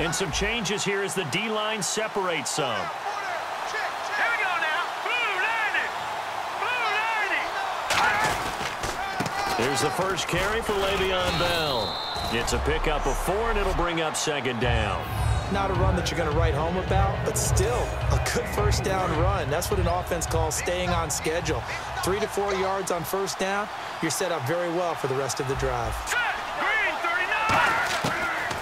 And some changes here as the D-line separates some. Here we go now. Blue 90. Here's the first carry for Le'Veon Bell. It's a pickup of 4, and it'll bring up second down. Not a run that you're going to write home about, but still a good first down run. That's what an offense calls staying on schedule. 3 to 4 yards on first down, you're set up very well for the rest of the drive. Green 39.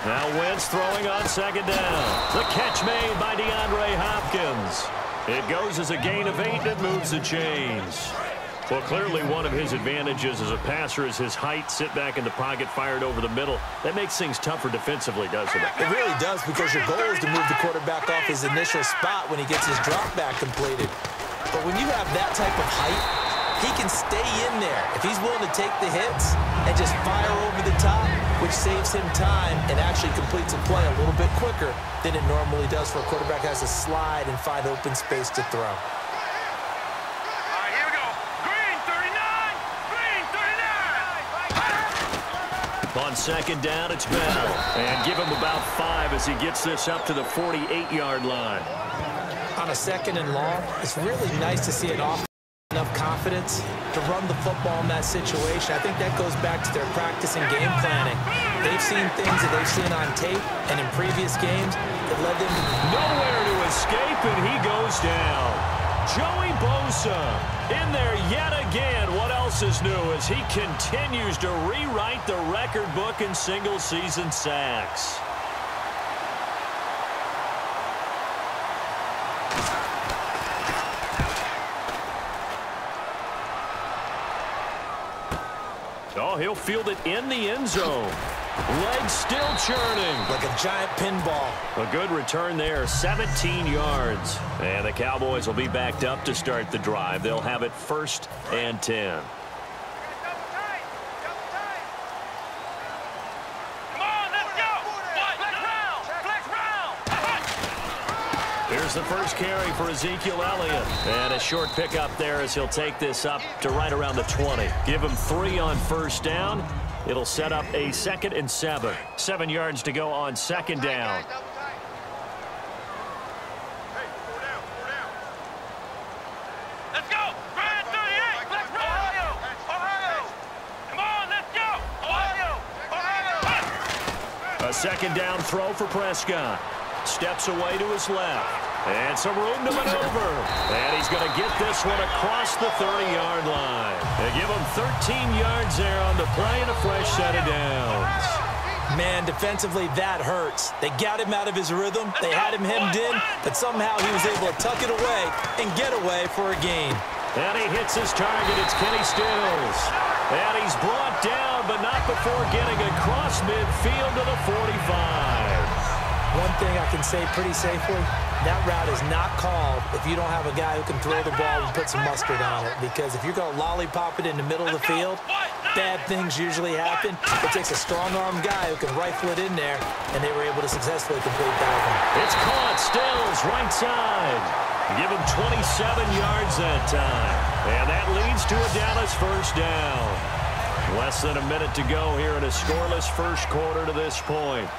Now Wentz throwing on second down. The catch made by DeAndre Hopkins. It goes as a gain of 8, and it moves the chains. Well, clearly one of his advantages as a passer is his height. Sit back in the pocket, fired over the middle. That makes things tougher defensively, doesn't it? It really does, because your goal is to move the quarterback off his initial spot when he gets his drop back completed. But when you have that type of height, he can stay in there if he's willing to take the hits and just fire over the top, which saves him time and actually completes a play a little bit quicker than it normally does for a quarterback that has to slide and find open space to throw. All right, here we go. Green 39. On second down, it's Bell. And give him about 5 as he gets this up to the 48-yard line. On a second and long, it's really nice to see an offense enough confidence to run the football in that situation. I think that goes back to their practice and game planning. They've seen things that they've seen on tape and in previous games that led them to nowhere to escape, and he goes down. Joey Bosa in there yet again. What else is new as he continues to rewrite the record book in single-season sacks. Oh, he'll field it in the end zone. Legs still churning. like a giant pinball. A good return there, 17 yards. And the Cowboys will be backed up to start the drive. They'll have it 1st and 10. Here's the first carry for Ezekiel Elliott. And a short pickup there as he'll take this up to right around the 20. Give him 3 on first down. It'll set up a 2nd and 7. 7 yards to go on second down. Let's go. Brand 38. Let's go. Ohio. Come on, let's go. Ohio. A 2nd down throw for Prescott. Steps away to his left. And some room to maneuver. And he's going to get this one across the 30-yard line. They give him 13 yards there on the play and a fresh set of downs. Man, defensively, that hurts. They got him out of his rhythm. They had him hemmed in, but somehow he was able to tuck it away and get away for a gain. And he hits his target. It's Kenny Stills. And he's brought down, but not before getting across midfield to the 45. One thing I can say pretty safely, that route is not called if you don't have a guy who can throw the ball and put some mustard on it. Because if you're going to lollipop it in the middle of the field, bad things usually happen. It takes a strong-armed guy who can rifle it in there, and they were able to successfully complete that one. It's caught. Stills, right side. Give him 27 yards that time. And that leads to a Dallas first down. Less than a minute to go here in a scoreless first quarter to this point.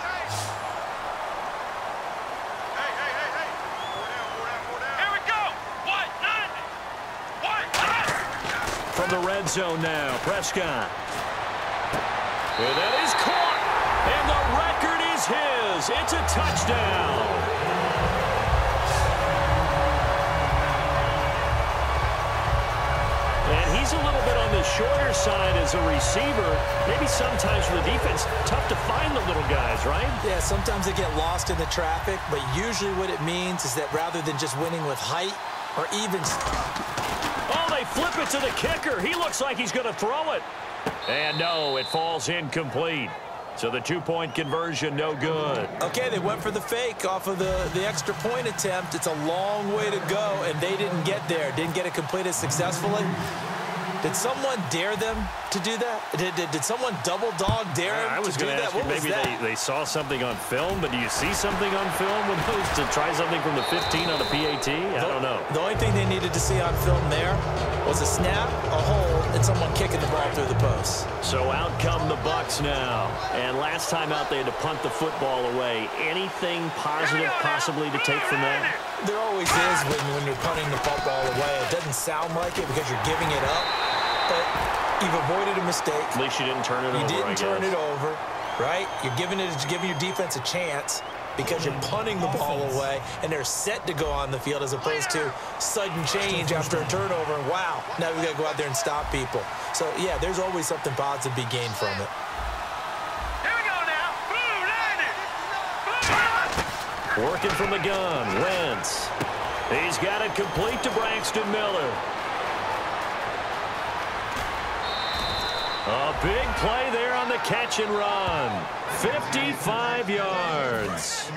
From the red zone now, Prescott. And that is caught. And the record is his. It's a touchdown. And he's a little bit on the shorter side as a receiver. Maybe sometimes for the defense, tough to find the little guys, right? Yeah, sometimes they get lost in the traffic, but usually what it means is that rather than just winning with height or even... Oh, they flip it to the kicker. He looks like he's going to throw it. And no, it falls incomplete. So the 2-point conversion, no good. Okay, they went for the fake off of the extra point attempt. It's a long way to go, and they didn't get there. Didn't get it completed successfully. Did someone dare them to do that? Did someone double dog dare them to do that? What was that? Maybe they saw something on film, but do you see something on film with those to try something from the 15 on a PAT? I don't know. The only thing they needed to see on film there was a snap, a hold, and someone kicking the ball through the post. So out come the Bucs now. And last time out, they had to punt the football away. Anything positive possibly to take from that? There always is when you're punting the football away. It doesn't sound like it because you're giving it up, but you've avoided a mistake. At least you didn't turn it over, You didn't turn it over, right? You're giving your defense a chance because you're punting the ball away, and they're set to go on the field as opposed to sudden change after a turnover, and wow, now we've got to go out there and stop people. So, yeah, there's always something positive to be gained from it. Here we go now. Working from the gun, Wentz. He's got it complete to Braxton Miller. A big play there on the catch and run. 55 yards.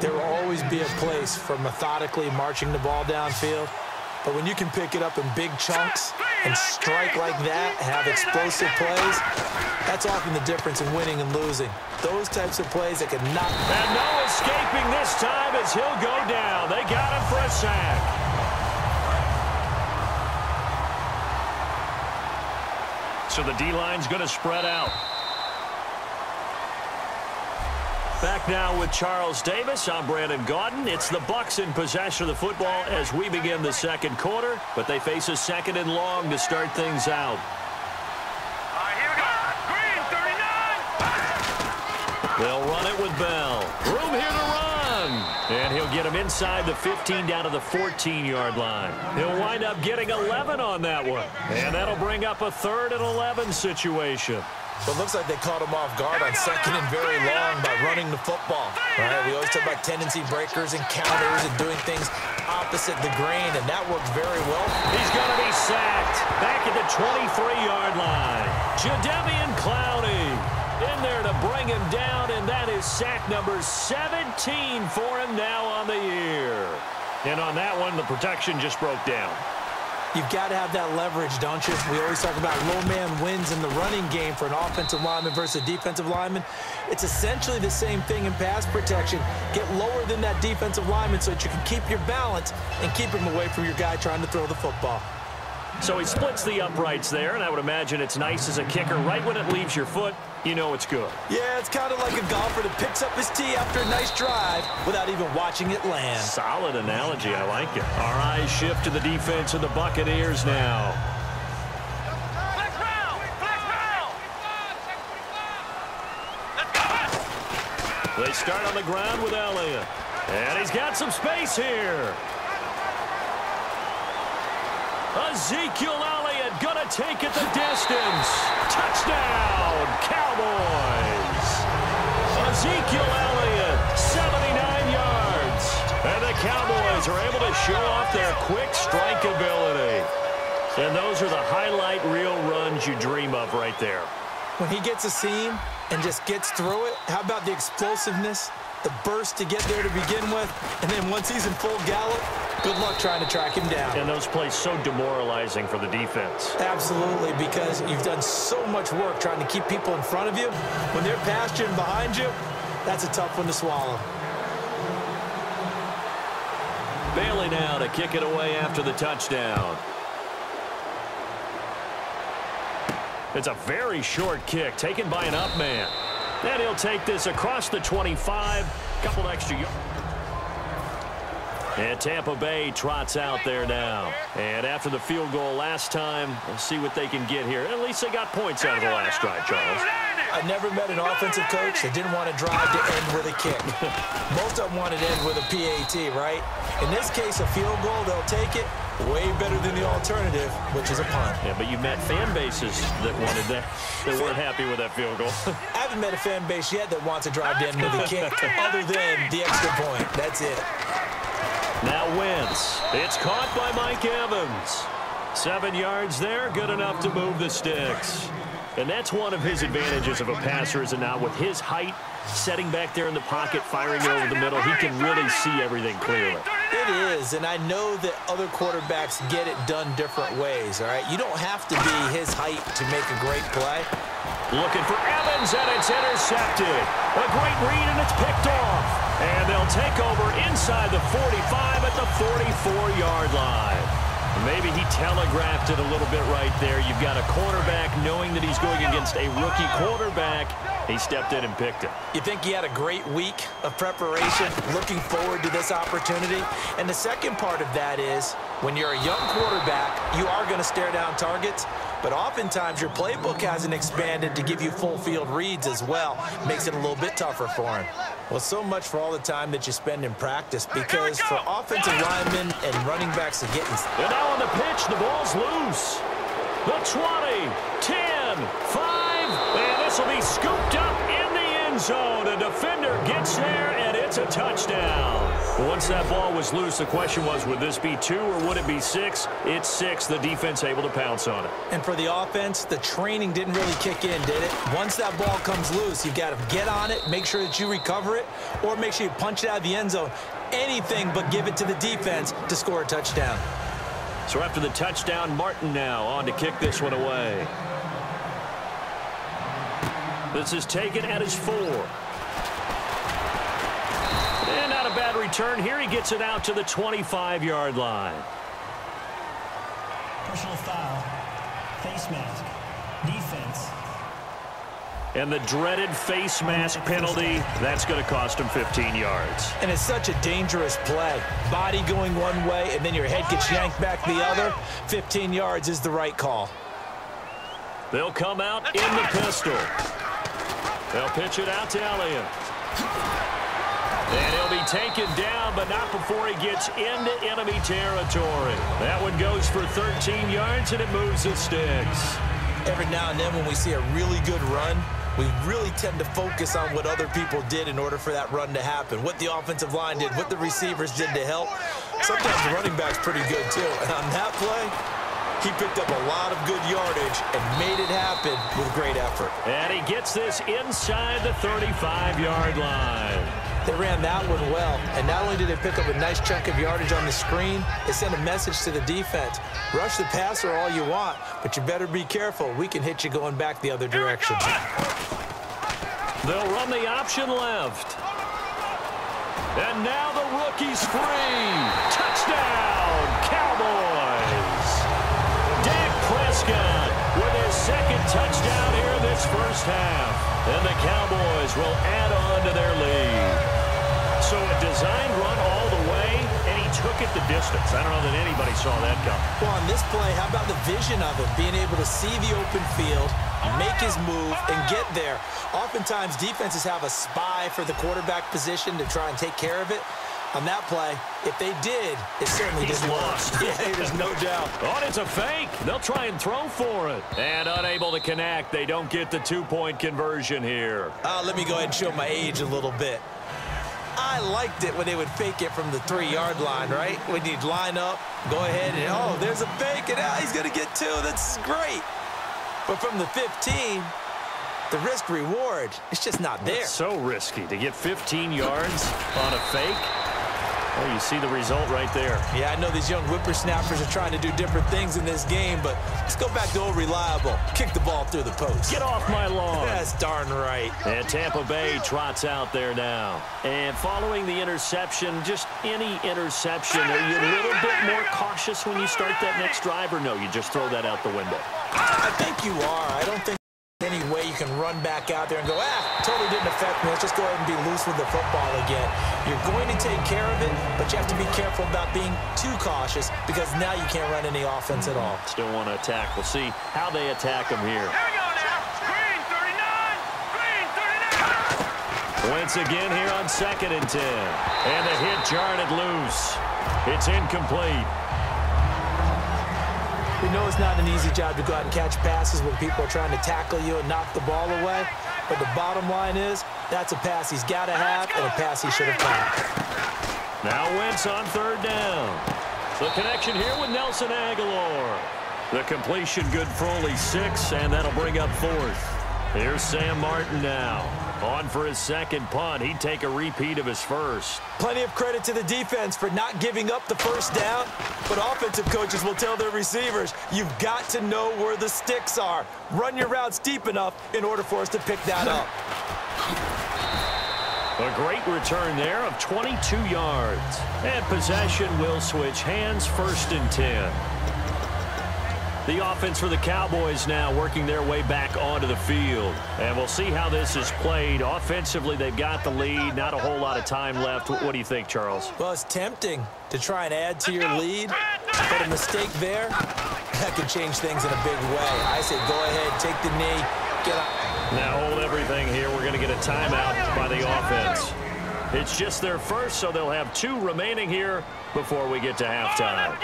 There will always be a place for methodically marching the ball downfield. But when you can pick it up in big chunks and strike like that, have explosive plays, that's often the difference in winning and losing. Those types of plays that can knock. And no escaping this time as he'll go down. They got him for a sack. So the D-line's going to spread out. Back now with Charles Davis. I'm Brandon Gaudin. It's the Bucs in possession of the football as we begin the second quarter, but they face a second and long to start things out. All right, here we go. Green, 39. They'll run it with Bell. Room here to run. And he'll get him inside the 15 down to the 14-yard line. He'll wind up getting 11 on that one. And that'll bring up a 3rd and 11 situation. But it looks like they caught him off guard on second and very long by running the football. Right? We always talk about tendency breakers and counters and doing things opposite the grain, and that worked very well. He's going to be sacked back at the 23-yard line. Jadeveon Clowney in there to bring him down, and that is sack number 17 for him now on the year. And on that one, the protection just broke down. You've got to have that leverage, don't you? We always talk about low man wins in the running game for an offensive lineman versus a defensive lineman. It's essentially the same thing in pass protection. Get lower than that defensive lineman so that you can keep your balance and keep him away from your guy trying to throw the football. So he splits the uprights there, and I would imagine it's nice as a kicker. Right when it leaves your foot, you know it's good. Yeah, it's kind of like a golfer that picks up his tee after a nice drive without even watching it land. Solid analogy. I like it. Our eyes shift to the defense of the Buccaneers now. Flex round. Flex round. Let's go. They start on the ground with Elliott. And he's got some space here. Ezekiel Elliott going to take it the distance. Touchdown, Cowboys. Ezekiel Elliott, 79 yards. And the Cowboys are able to show off their quick strike ability. And those are the highlight reel runs you dream of right there. When he gets a seam and just gets through it, how about the explosiveness, the burst to get there to begin with, and then once he's in full gallop, good luck trying to track him down. And those plays so demoralizing for the defense. Absolutely, because you've done so much work trying to keep people in front of you. When they're past you and behind you, that's a tough one to swallow. Bailey now to kick it away after the touchdown. It's a very short kick taken by an up man. And he'll take this across the 25. Couple extra yards. And Tampa Bay trots out there now. And after the field goal last time, we'll see what they can get here. At least they got points out of the last drive, Charles. I never met an offensive coach that didn't want to drive to end with a kick. Most of them wanted to end with a PAT, right? In this case, a field goal, they'll take it. Way better than the alternative, which is a punt. Yeah, but you met fan bases that wanted that, that weren't happy with that field goal. I haven't met a fan base yet that wants to drive to end with a kick other than the extra point. That's it. Now Wentz. It's caught by Mike Evans. 7 yards there, good enough to move the sticks. And that's one of his advantages of a passer, is it not? With his height, setting back there in the pocket, firing it over the middle, he can really see everything clearly. It is, and I know that other quarterbacks get it done different ways, all right? You don't have to be his height to make a great play. Looking for Evans, and it's intercepted. A great read, and it's picked off. And they'll take over inside the 45 at the 44-yard line. Maybe he telegraphed it a little bit right there. You've got a cornerback knowing that he's going against a rookie quarterback. He stepped in and picked it. You think he had a great week of preparation, looking forward to this opportunity? And the second part of that is, when you're a young quarterback, you are going to stare down targets, but oftentimes your playbook hasn't expanded to give you full field reads as well. Makes it a little bit tougher for him. Well, so much for all the time that you spend in practice, because for offensive linemen and running backs to get in. And now on the pitch, the ball's loose. The 20, 10, 5, and this will be scooped up in the end zone. A defender gets there, and it's a touchdown. Once that ball was loose, the question was, would this be 2 or would it be 6? It's 6. The defense able to pounce on it. And for the offense, the training didn't really kick in, did it? Once that ball comes loose, you've got to get on it, make sure that you recover it, or make sure you punch it out of the end zone. Anything but give it to the defense to score a touchdown. So after the touchdown, Martin now on to kick this one away. This is taken at his 4. And not a bad return here. He gets it out to the 25-yard line. Personal foul, face mask, defense. And the dreaded face mask penalty, that's going to cost him 15 yards. And it's such a dangerous play. Body going one way, and then your head gets yanked back the other. 15 yards is the right call. They'll come out in the pistol. They'll pitch it out to Elliott. And he'll be taken down, but not before he gets into enemy territory. That one goes for 13 yards, and it moves the sticks. Every now and then when we see a really good run, we really tend to focus on what other people did in order for that run to happen. What the offensive line did, what the receivers did to help. Sometimes the running back's pretty good, too. And on that play, he picked up a lot of good yardage and made it happen with great effort. And he gets this inside the 35-yard line. They ran that one well, and not only did they pick up a nice chunk of yardage on the screen, they sent a message to the defense. Rush the passer all you want, but you better be careful. We can hit you going back the other direction. They'll run the option left. And now the rookie's free. Touchdown, Cowboys. Dak Prescott with his second touchdown here in this first half. And the Cowboys will add on to their lead. So a designed run all the way, and he took it the distance. I don't know that anybody saw that come. Well, on this play, how about the vision of it? Being able to see the open field, make his move, and get there. Oftentimes, defenses have a spy for the quarterback position to try and take care of it. On that play, if they did, it certainly didn't lost. Yeah, there's no doubt. Oh, it's a fake. They'll try and throw for it. And unable to connect. They don't get the two-point conversion here. Let me go ahead and show my age a little bit. I liked it when they would fake it from the 3-yard line, right? When you'd line up, go ahead, and, oh, there's a fake, and he's going to get 2. That's great. But from the 15, the risk-reward, it's just not there. It's so risky to get 15 yards on a fake. Well, you see the result right there. Yeah, I know these young whippersnappers are trying to do different things in this game, but let's go back to old reliable. Kick the ball through the post. Get off my lawn. That's darn right. And Tampa Bay trots out there now. And following the interception, just any interception, are you a little bit more cautious when you start that next drive, or no, you just throw that out the window? I think you are. I don't think any way you can run back out there and go, totally didn't affect me. Let's just go ahead and be loose with the football again. You're going to take care of it, but you have to be careful about being too cautious, because now you can't run any offense at all. Still want to attack. We'll see how they attack them here. Here we go now. Green 39. Green 39. Wentz again here on 2nd and 10. And the hit jarred it loose. It's incomplete. We know it's not an easy job to go out and catch passes when people are trying to tackle you and knock the ball away. But the bottom line is, that's a pass he's got to have and a pass he should have caught. Now Wentz on 3rd down. The connection here with Nelson Aguilar. The completion good for only 6, and that'll bring up 4th. Here's Sam Martin now. On for his second punt. He'd take a repeat of his first. Plenty of credit to the defense for not giving up the first down, but offensive coaches will tell their receivers, you've got to know where the sticks are. Run your routes deep enough in order for us to pick that up. A great return there of 22 yards. And possession will switch hands, 1st and 10. The offense for the Cowboys now working their way back onto the field. And we'll see how this is played. Offensively, they've got the lead. Not a whole lot of time left. What do you think, Charles? Well, it's tempting to try and add to your lead, but a mistake there, that could change things in a big way. I say go ahead, take the knee, get up. Now hold everything here. We're going to get a timeout by the offense. It's just their first, so they'll have 2 remaining here before we get to halftime.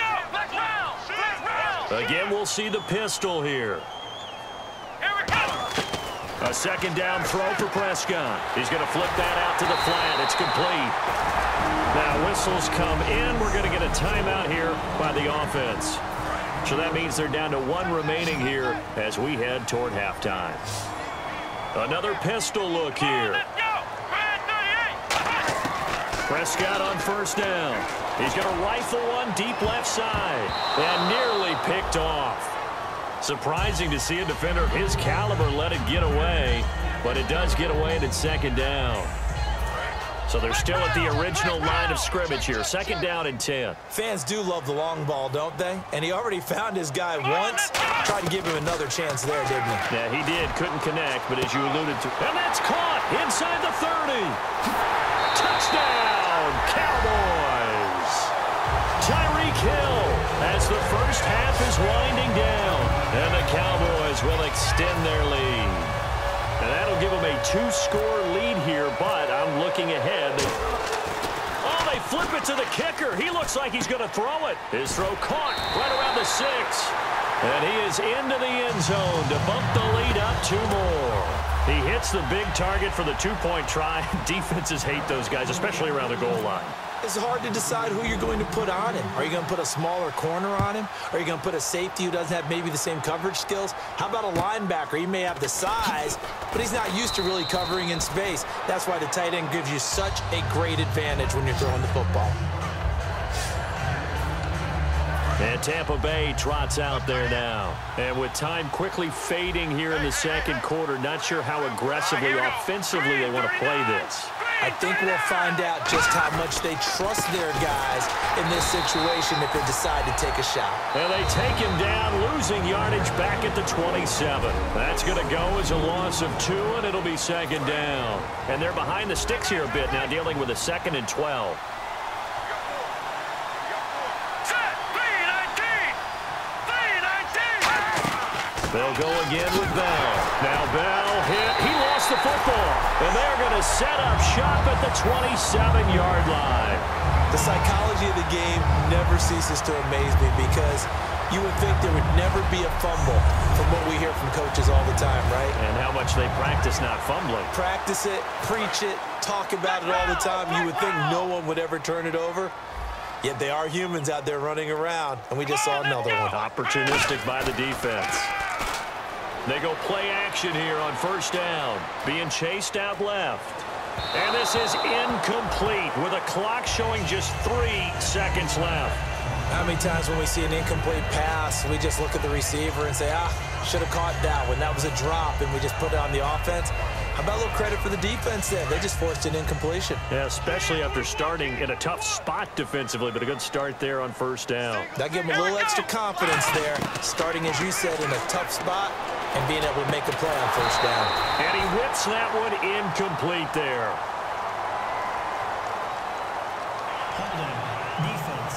Again, we'll see the pistol here. A second down throw for Prescott. He's going to flip that out to the flat. It's complete. Now whistles come in. We're going to get a timeout here by the offense. So that means they're down to 1 remaining here as we head toward halftime. Another pistol look here. Prescott on first down. He's going to rifle one deep left side and nearly picked off. Surprising to see a defender of his caliber let it get away, but it does get away and it's second down. So they're still at the original line of scrimmage here. Second down and 10. Fans do love the long ball, don't they? And he already found his guy once. Tried to give him another chance there, didn't he? Yeah, he did. Couldn't connect, but as you alluded to. And that's caught inside the 30. Touchdown, Cowboys. Tyreek Hill as the first half is winding down. And the Cowboys will extend their lead. And that'll give them a 2-score lead here, but I'm looking ahead. Oh, they flip it to the kicker. He looks like he's going to throw it. His throw caught right around the 6. And he is into the end zone to bump the lead up 2 more. He hits the big target for the 2-point try. Defenses hate those guys, especially around the goal line. It's hard to decide who you're going to put on him. Are you going to put a smaller corner on him? Are you going to put a safety who doesn't have maybe the same coverage skills? How about a linebacker? He may have the size, but he's not used to really covering in space. That's why the tight end gives you such a great advantage when you're throwing the football. And Tampa Bay trots out there now. And with time quickly fading here in the second quarter, not sure how aggressively, offensively they want to play this. I think we'll find out just how much they trust their guys in this situation if they decide to take a shot. And they take him down, losing yardage back at the 27. That's going to go as a loss of 2, and it'll be second down. And they're behind the sticks here a bit now, dealing with a 2nd and 12. They'll go again with Bell. Now Bell hit. He lost the football. And they're going to set up shop at the 27-yard line. The psychology of the game never ceases to amaze me because you would think there would never be a fumble from what we hear from coaches all the time, right? And how much they practice not fumbling. Practice it, preach it, talk about it all the time. You would think no one would ever turn it over. Yet they are humans out there running around, and we just saw another one. Opportunistic by the defense. They go play action here on first down. Being chased out left. And this is incomplete with a clock showing just 3 seconds left. How many times when we see an incomplete pass, we just look at the receiver and say, should have caught that one. That was a drop, and we just put it on the offense. How about a little credit for the defense then? They just forced an incompletion. Yeah, especially after starting in a tough spot defensively, but a good start there on first down. That gave them a little extra confidence there, starting, as you said, in a tough spot and being able to make a play on first down. And he whips that one incomplete there. Holding. Defense.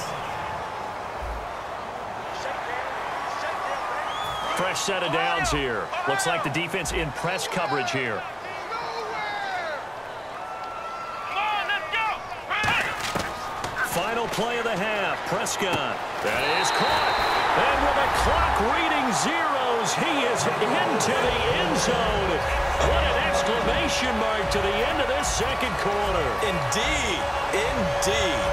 Fresh set of downs here. Looks like the defense in press coverage here. Final play of the half. Prescott. That is caught. And with the clock reading zeros, he is into the end zone. What an exclamation mark to the end of this second quarter. Indeed. Indeed.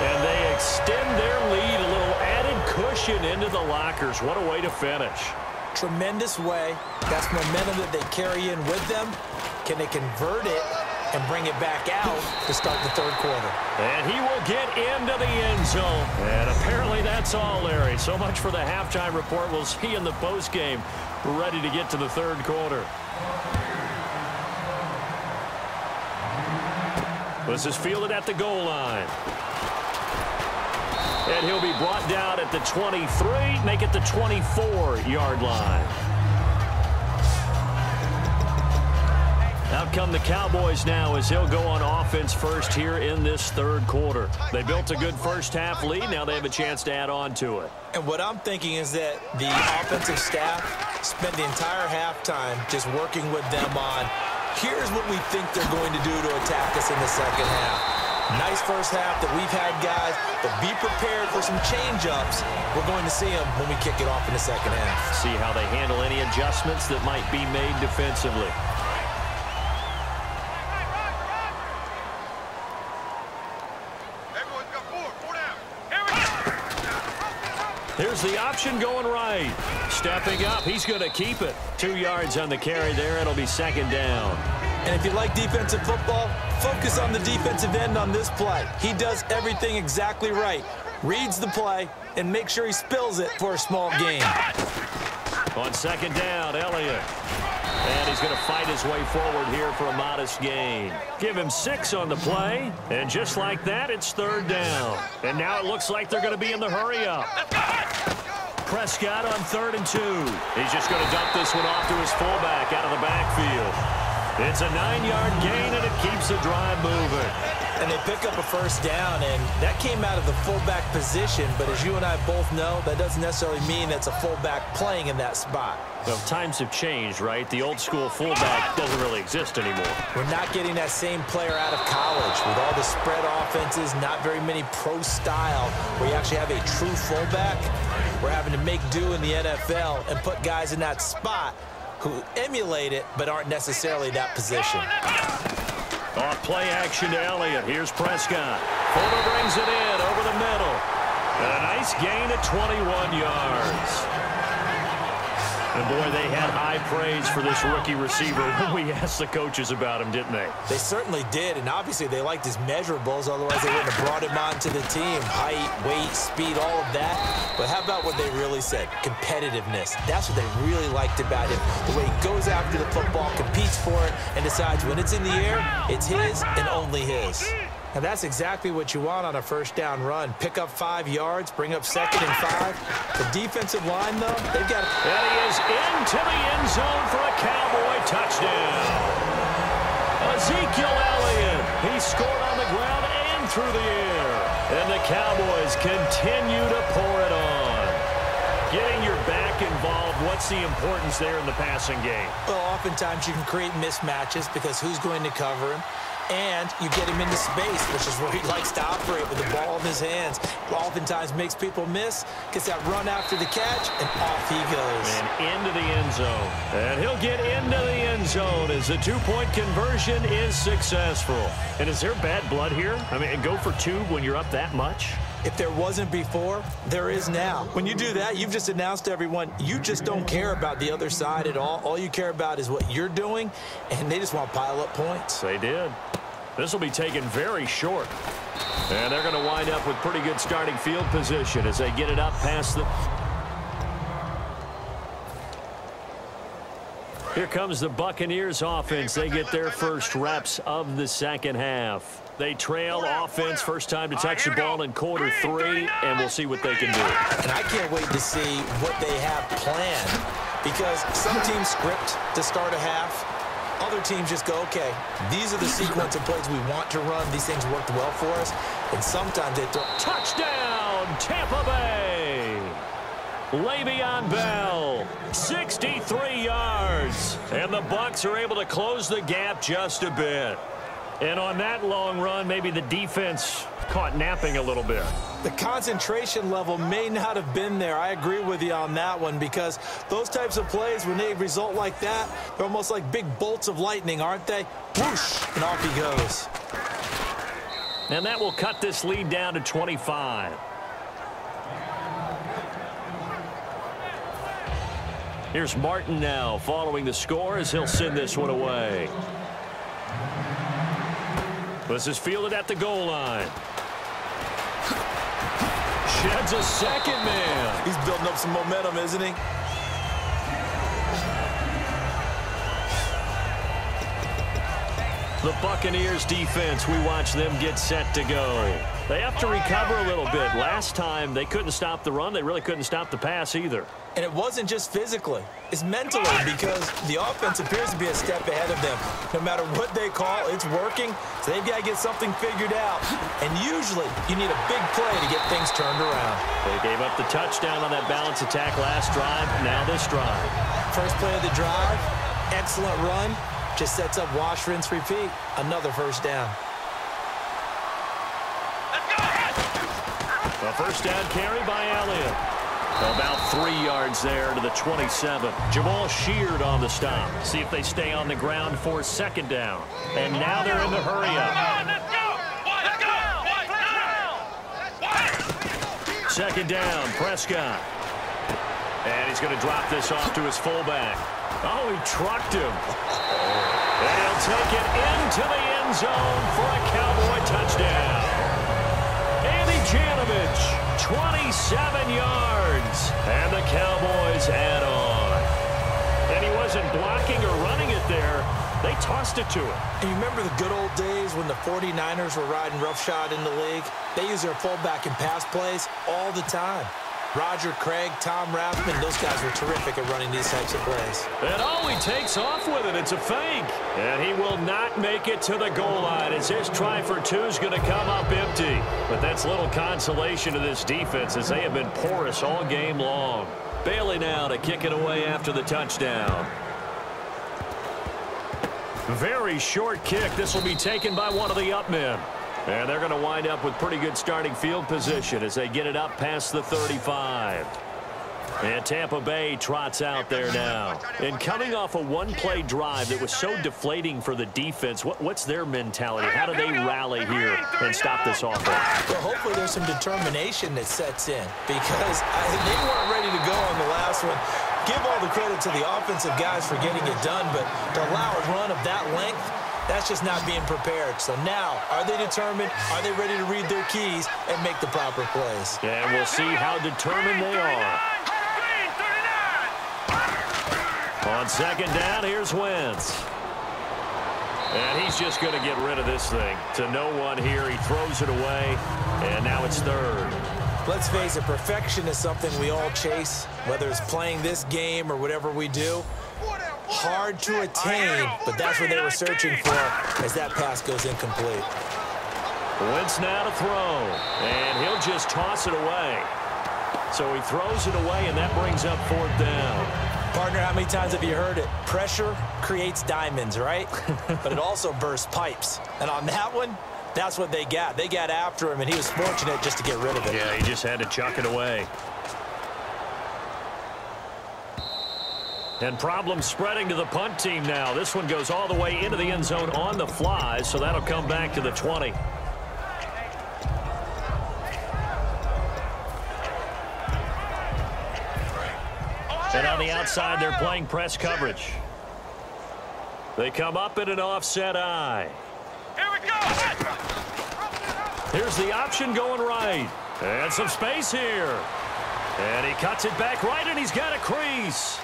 And they extend their lead, a little added cushion into the lockers. What a way to finish. tremendous way. That's momentum that they carry in with them. Can they convert it and bring it back out to start the third quarter? And he will get into the end zone. And apparently that's all, Larry. So much for the halftime report. We'll see you in the postgame. We're ready to get to the third quarter. This is fielded at the goal line. And he'll be brought down at the 23, make it the 24-yard line. Out come the Cowboys now as he'll go on offense first here in this third quarter. They built a good first-half lead. Now they have a chance to add on to it. And what I'm thinking is that the offensive staff spent the entire halftime just working with them on, here's what we think they're going to do to attack us in the second half. Nice first half that we've had, guys, but be prepared for some change-ups. We're going to see them when we kick it off in the second half. See how they handle any adjustments that might be made defensively. Here's the option going right. Stepping up, he's going to keep it. 2 yards on the carry there. It'll be second down. And if you like defensive football, focus on the defensive end on this play. He does everything exactly right. Reads the play and makes sure he spills it for a small gain. On second down, Elliott. And he's going to fight his way forward here for a modest gain. Give him 6 on the play. And just like that, it's third down. And now it looks like they're going to be in the hurry-up. Prescott on 3rd and 2. He's just going to dump this one off to his fullback out of the backfield. It's a 9-yard gain, and it keeps the drive moving. And they pick up a first down, and that came out of the fullback position. But as you and I both know, that doesn't necessarily mean it's a fullback playing in that spot. Well, times have changed, right? The old-school fullback doesn't really exist anymore. We're not getting that same player out of college. With all the spread offenses, not very many pro style, where you actually have a true fullback. We're having to make do in the NFL and put guys in that spot who emulate it but aren't necessarily that position. Off play action to Elliott. Here's Prescott. Fuller brings it in over the middle. And a nice gain at 21 yards. And, boy, they had high praise for this rookie receiver when we asked the coaches about him, didn't they? They certainly did, and obviously they liked his measurables, otherwise they wouldn't have brought him onto the team. Height, weight, speed, all of that. But how about what they really said? Competitiveness. That's what they really liked about him. The way he goes after the football, competes for it, and decides when it's in the air, it's his and only his. And that's exactly what you want on a first down run. Pick up 5 yards, bring up 2nd and 5. The defensive line, though, they've got... And he is into the end zone for a Cowboy touchdown. Ezekiel Elliott. He scored on the ground and through the air. And the Cowboys continue to pour it on. Getting your back involved, what's the importance there in the passing game? Well, oftentimes you can create mismatches because who's going to cover him? And you get him into space, which is where he likes to operate with the ball in his hands. Oftentimes makes people miss, gets that run after the catch, and off he goes. And into the end zone. And he'll get into the end zone as the 2-point conversion is successful. And is there bad blood here? I mean, go for 2 when you're up that much? If there wasn't before, there is now. When you do that, you've just announced to everyone, you just don't care about the other side at all. All you care about is what you're doing, and they just want to pile up points. They did. This will be taken very short. And they're going to wind up with pretty good starting field position as they get it up past the... Here comes the Buccaneers offense. They get their first reps of the second half. They trail offense, first time to touch the ball in quarter 3, and we'll see what they can do. And I can't wait to see what they have planned, because some teams script to start a half. Other teams just go, okay, these are the sequence of plays we want to run. These things worked well for us. And sometimes they throw. Touchdown, Tampa Bay. Le'Veon Bell, 63 yards. And the Bucs are able to close the gap just a bit. And on that long run, maybe the defense caught napping a little bit. The concentration level may not have been there. I agree with you on that one, because those types of plays, when they result like that, they're almost like big bolts of lightning, aren't they? Whoosh, and off he goes. And that will cut this lead down to 25. Here's Martin now following the score as he'll send this one away. This is fielded at the goal line. Sheds a second man. He's building up some momentum, isn't he? The Buccaneers defense, we watch them get set to go. They have to recover a little bit. Last time, they couldn't stop the run. They really couldn't stop the pass either. And it wasn't just physically. It's mentally because the offense appears to be a step ahead of them. No matter what they call, it's working. So they've got to get something figured out. And usually, you need a big play to get things turned around. They gave up the touchdown on that balance attack last drive. Now this drive. First play of the drive, excellent run. Just sets up wash, rinse, repeat. Another first down. A first down carry by Elliott. About 3 yards there to the 27. Jamal Sheard on the stop. See if they stay on the ground for second down. And now they're in the hurry-up. Second down, Prescott. And he's going to drop this off to his fullback. Oh, he trucked him. And he'll take it into the end zone for a Cowboy touchdown. Andy Janovich, 27 yards. And the Cowboys add on. And he wasn't blocking or running it there. They tossed it to him. And you remember the good old days when the 49ers were riding roughshod in the league? They use their fullback in pass plays all the time. Roger Craig, Tom Rathman, those guys were terrific at running these types of plays. And oh, he takes off with it. It's a fake. And he will not make it to the goal line as his try for two is going to come up empty. But that's little consolation to this defense as they have been porous all game long. Bailey now to kick it away after the touchdown. Very short kick. This will be taken by one of the up men. And they're going to wind up with pretty good starting field position as they get it up past the 35. And Tampa Bay trots out there now. And coming off a one-play drive that was so deflating for the defense, what's their mentality? How do they rally here and stop this offense? Well, hopefully there's some determination that sets in because they weren't ready to go on the last one. Give all the credit to the offensive guys for getting it done, but to allow a run of that length, that's just not being prepared. So now, are they determined? Are they ready to read their keys and make the proper plays? And we'll see how determined they are. On second down, here's Wentz. And he's just going to get rid of this thing. To no one here, he throws it away, and now it's third. Let's face it, perfection is something we all chase, whether it's playing this game or whatever we do. Hard to attain, but that's what they were searching for as that pass goes incomplete. Wentz now to throw, and he'll just toss it away. So he throws it away, and that brings up fourth down. Partner, how many times have you heard it? Pressure creates diamonds, right? But it also bursts pipes. And on that one, that's what they got. They got after him, and he was fortunate just to get rid of it. Yeah, he just had to chuck it away. And problems spreading to the punt team now. This one goes all the way into the end zone on the fly, so that'll come back to the 20. And on the outside, they're playing press coverage. They come up in an offset eye. Here we go. Here's the option going right. And some space here. And he cuts it back right, and he's got a crease.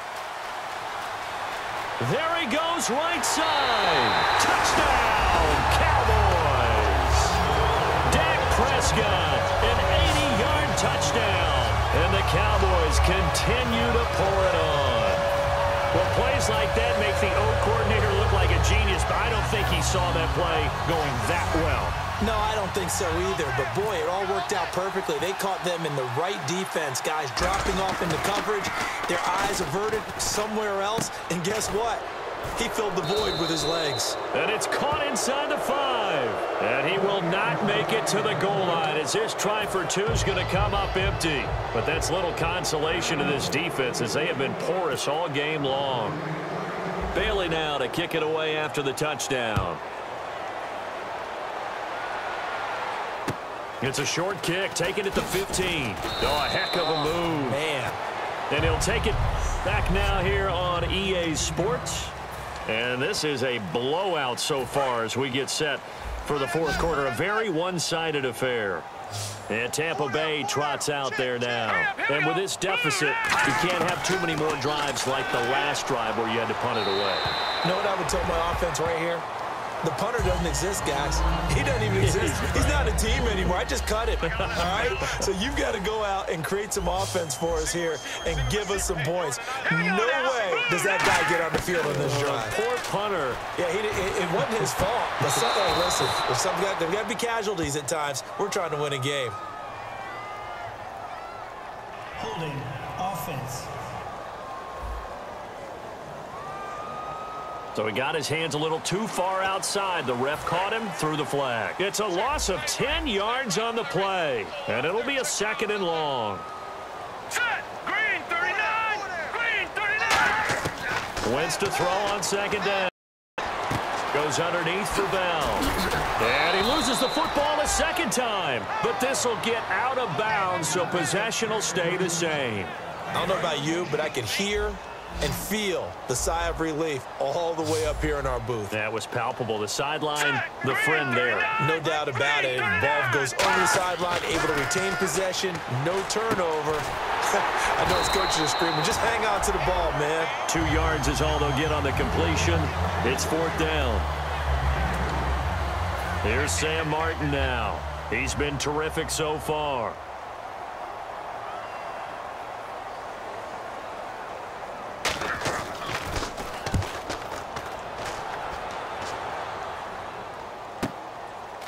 There he goes, right side. Touchdown, Cowboys. Dak Prescott, an 80-yard touchdown. And the Cowboys continue to pour it on. Well, plays like that make the O coordinator look like a genius, but I don't think he saw that play going that well. No, I don't think so either. But, boy, it all worked out perfectly. They caught them in the right defense. Guys dropping off into coverage, their eyes averted somewhere else. And guess what? He filled the void with his legs. And it's caught inside the 5. And he will not make it to the goal line as his try for two is going to come up empty. But that's little consolation to this defense as they have been porous all game long. Bailey now to kick it away after the touchdown. It's a short kick, taking it to 15. Oh, a heck of a move. Man. And he'll take it Back now here on EA Sports. And this is a blowout so far as we get set for the fourth quarter. A very one-sided affair. And Tampa Bay trots out there now. And with this deficit, you can't have too many more drives like the last drive where you had to punt it away. You know what I would tell my offense right here? The punter doesn't exist, guys. He doesn't even exist. He's not a team anymore. I just cut him, all right? So you've got to go out and create some offense for us here and give us some points. No way does that guy get on the field on this drive. Poor punter. Yeah, it wasn't his fault. But listen, there's got to be casualties at times. We're trying to win a game. Holding offense. So he got his hands a little too far outside. The ref caught him, threw the flag. It's a loss of 10 yards on the play, and it'll be a 2nd and long. Set. Green 39. Green 39. Wentz to throw on 2nd down. Goes underneath for Bell. And he loses the football a 2nd time. But this will get out of bounds, so possession will stay the same. I don't know about you, but I could hear and feel the sigh of relief all the way up here in our booth. That was palpable. The sideline, the friend there. No doubt about it. And ball goes over the sideline, able to retain possession, no turnover. I know his coaches are screaming, just hang on to the ball, man. 2 yards is all they'll get on the completion. It's 4th down. Here's Sam Martin now. He's been terrific so far.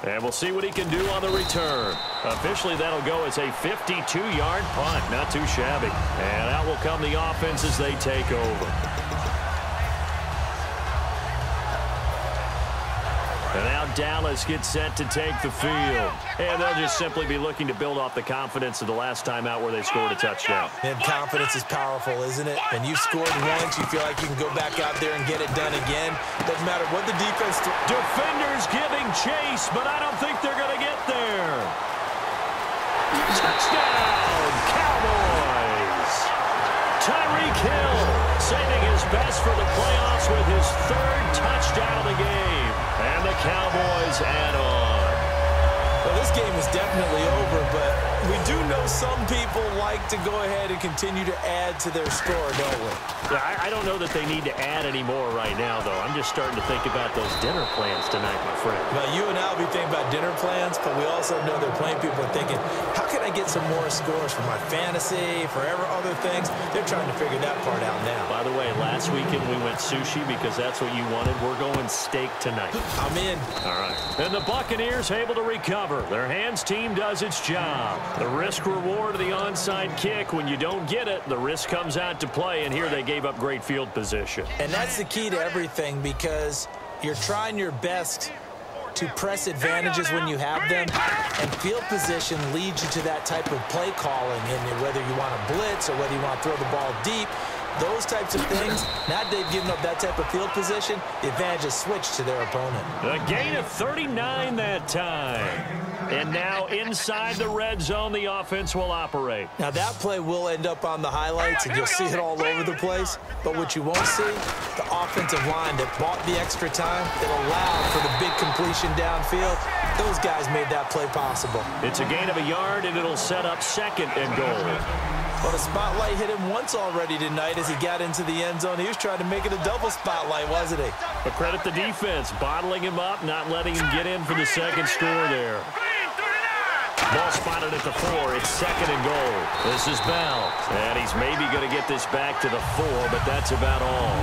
And we'll see what he can do on the return. Officially, that'll go as a 52-yard punt. Not too shabby. And out will come the offense as they take over. And now Dallas gets set to take the field. And they'll just simply be looking to build off the confidence of the last time out where they scored a touchdown. And confidence is powerful, isn't it? When you've scored once, you feel like you can go back out there and get it done again. Doesn't matter what the defense... Defenders giving chase, but I don't think they're going to get there. Touchdown, Cowboys! Tyreek Hill saving his best for the playoffs with his 3rd touchdown of the game. And the Cowboys add on. Well, this game is definitely over, but we do know some people like to go ahead and continue to add to their score, don't we? Yeah, I don't know that they need to add any more right now, though. I'm just starting to think about those dinner plans tonight, my friend. Well, you and I will be thinking about dinner plans, but we also know they're playing people are thinking, how can I get some more scores for my fantasy, for other things? They're trying to figure that part out now. By the way, last weekend we went sushi because that's what you wanted. We're going steak tonight. I'm in. All right. And the Buccaneers able to recover. Their hands team does its job. The risk-reward of the onside kick. When you don't get it, the risk comes out to play, and here they gave up great field position. And that's the key to everything because you're trying your best to press advantages when you have them, and field position leads you to that type of play calling, and whether you want to blitz or whether you want to throw the ball deep, those types of things. Now they've given up that type of field position, the advantage is switched to their opponent. A gain of 39 that time. And now inside the red zone, the offense will operate. Now that play will end up on the highlights, and you'll see it all over the place. But what you won't see, the offensive line that bought the extra time, that allowed for the big completion downfield, those guys made that play possible. It's a gain of a yard, and it'll set up 2nd and goal. Well, the spotlight hit him once already tonight as he got into the end zone. He was trying to make it a double spotlight, wasn't he? But credit the defense, bottling him up, not letting him get in for the 2nd score there. Ball spotted at the 4. It's 2nd and goal. This is Bell. And he's maybe going to get this back to the 4, but that's about all.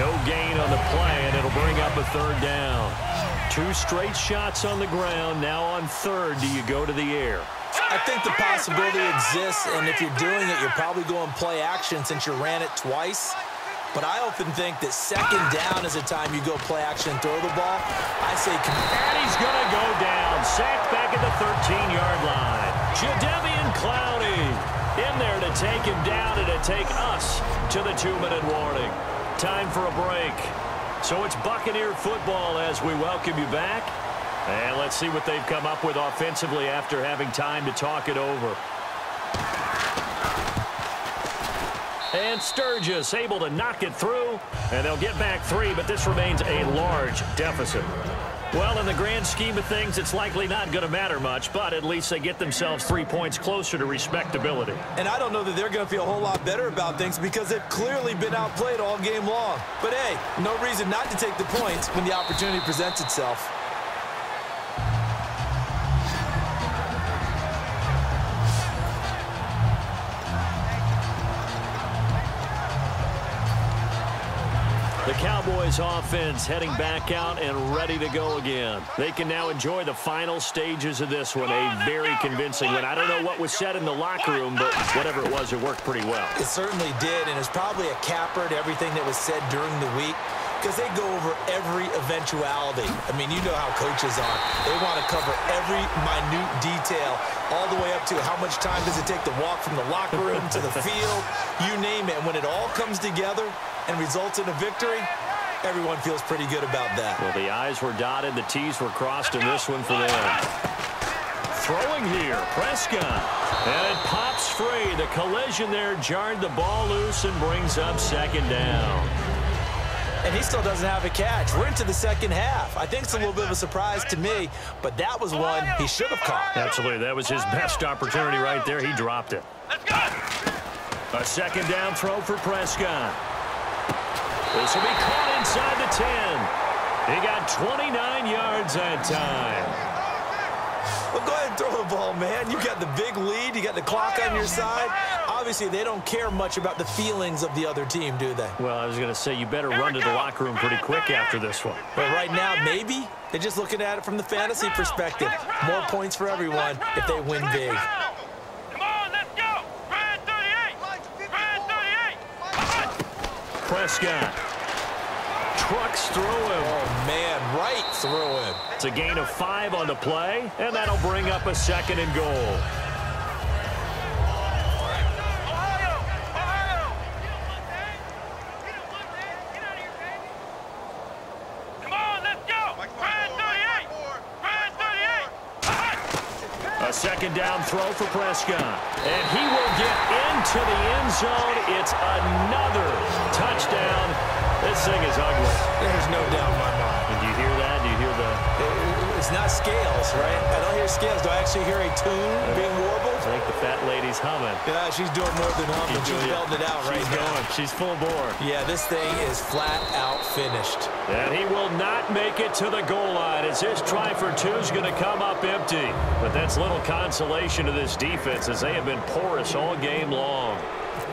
No gain on the play, and it'll bring up a 3rd down. 2 straight shots on the ground. Now on 3rd, do you go to the air? I think the possibility exists, and if you're doing it, you're probably going play action since you ran it twice. But I often think that 2nd down is the time you go play action and throw the ball. I say... And he's going to go down. Sacked back at the 13-yard line. Jadeveon Clowney in there to take him down and to take us to the 2-minute warning. Time for a break. So it's Buccaneer football as we welcome you back. And let's see what they've come up with offensively after having time to talk it over. And Sturgis able to knock it through, and they'll get back 3, but this remains a large deficit. Well, in the grand scheme of things, it's likely not going to matter much, but at least they get themselves 3 points closer to respectability. And I don't know that they're going to feel a whole lot better about things because they've clearly been outplayed all game long. But, hey, no reason not to take the points when the opportunity presents itself. The Cowboys offense heading back out and ready to go again. They can now enjoy the final stages of this one. A very convincing win. I don't know what was said in the locker room, but whatever it was, it worked pretty well. It certainly did, and it's probably a capper to everything that was said during the week because they go over every eventuality. I mean, you know how coaches are. They want to cover every minute detail all the way up to how much time does it take to walk from the locker room to the field, you name it. And when it all comes together and results in a victory, everyone feels pretty good about that. Well, the I's were dotted, the T's were crossed in this one for them. Throwing here, Prescott. And it pops free. The collision there jarred the ball loose and brings up second down. And he still doesn't have a catch. We're into the second half. I think it's a little bit of a surprise to me, but that was one he should have caught. Absolutely. That was his best opportunity right there. He dropped it. Let's go. A second down throw for Prescott. This will be caught inside the 10. He got 29 yards that time. Well, go ahead and throw the ball, man. You got the big lead. You got the clock on your side. Obviously, they don't care much about the feelings of the other team, do they? Well, I was going to say, you better run to the locker room pretty quick after this one. But right now, maybe they're just looking at it from the fantasy perspective. More points for everyone if they win big. Come on, let's go. Brand 38. Brand 38. Prescott trucks through him. Oh, man, right through him. It's a gain of 5 on the play, and that'll bring up a second and goal. Come on, let's go. Brand 38. Brand 38. A second down throw for Prescott. And he will get into the end zone. It's another touchdown. This thing is ugly. There's no doubt in my mind. Did you hear that? Do you hear the... It's not scales, right? I don't hear scales. Do I actually hear a tune being warbled? I think the fat lady's humming. Yeah, she's doing more than humming. She's belting it out right now. She's going. She's full bore. Yeah, this thing is flat out finished. And he will not make it to the goal line as his try for 2 is going to come up empty. But that's little consolation to this defense as they have been porous all game long.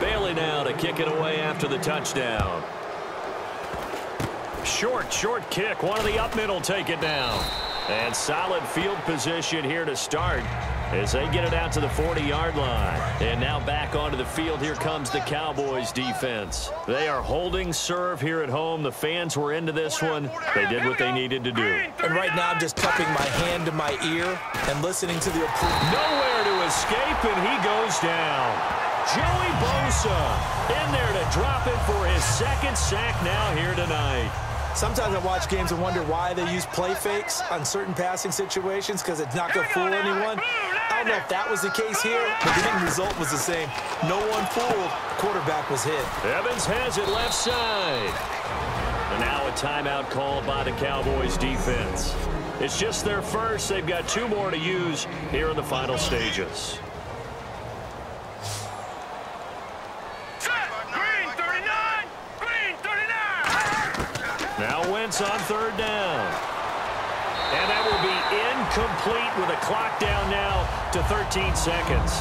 Bailey now to kick it away after the touchdown. Short kick. One of the up mid will take it down. And solid field position here to start as they get it out to the 40-yard line. And now back onto the field. Here comes the Cowboys defense. They are holding serve here at home. The fans were into this one. They did what they needed to do. And right now I'm just cupping my hand to my ear and listening to the approval. Nowhere to escape, and he goes down. Joey Bosa in there to drop it for his second sack now here tonight. Sometimes I watch games and wonder why they use play fakes on certain passing situations because it's not going to fool anyone. I don't know if that was the case here, but the end result was the same. No one fooled. Quarterback was hit. Evans has it left side. And now a timeout called by the Cowboys defense. It's just their first. They've got 2 more to use here in the final stages. Now Wentz on third down. And that will be incomplete with a clock down now to 13 seconds.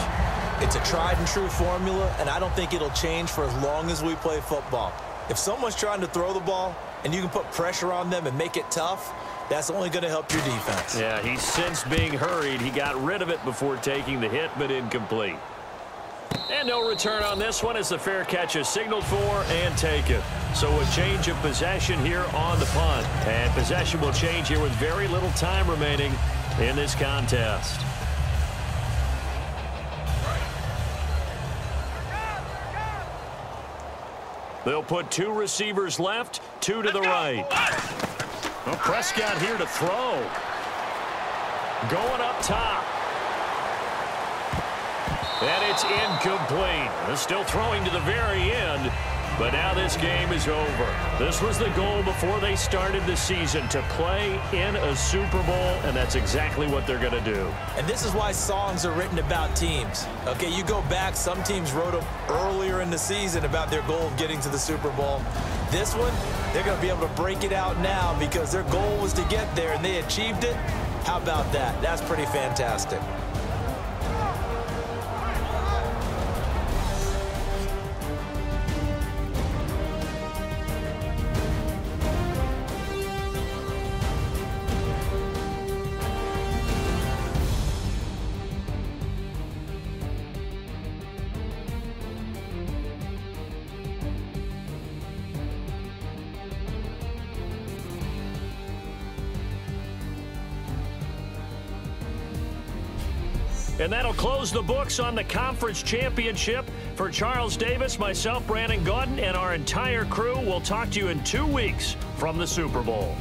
It's a tried and true formula, and I don't think it'll change for as long as we play football. If someone's trying to throw the ball and you can put pressure on them and make it tough, that's only going to help your defense. Yeah, he's since being hurried. He got rid of it before taking the hit, but incomplete. And no return on this one as the fair catch is signaled for and taken. So a change of possession here on the punt. And possession will change here with very little time remaining in this contest. They'll put 2 receivers left, 2 to the right. Well, Prescott here to throw. Going up top. And it's incomplete. They're still throwing to the very end, but now this game is over. This was the goal before they started the season, to play in a Super Bowl, and that's exactly what they're going to do. And this is why songs are written about teams. Okay, you go back, some teams wrote them earlier in the season about their goal of getting to the Super Bowl. This one, they're going to be able to break it out now because their goal was to get there, and they achieved it. How about that? That's pretty fantastic. And that'll close the books on the conference championship. For Charles Davis, myself, Brandon Gaudin, and our entire crew, we'll talk to you in 2 weeks from the Super Bowl.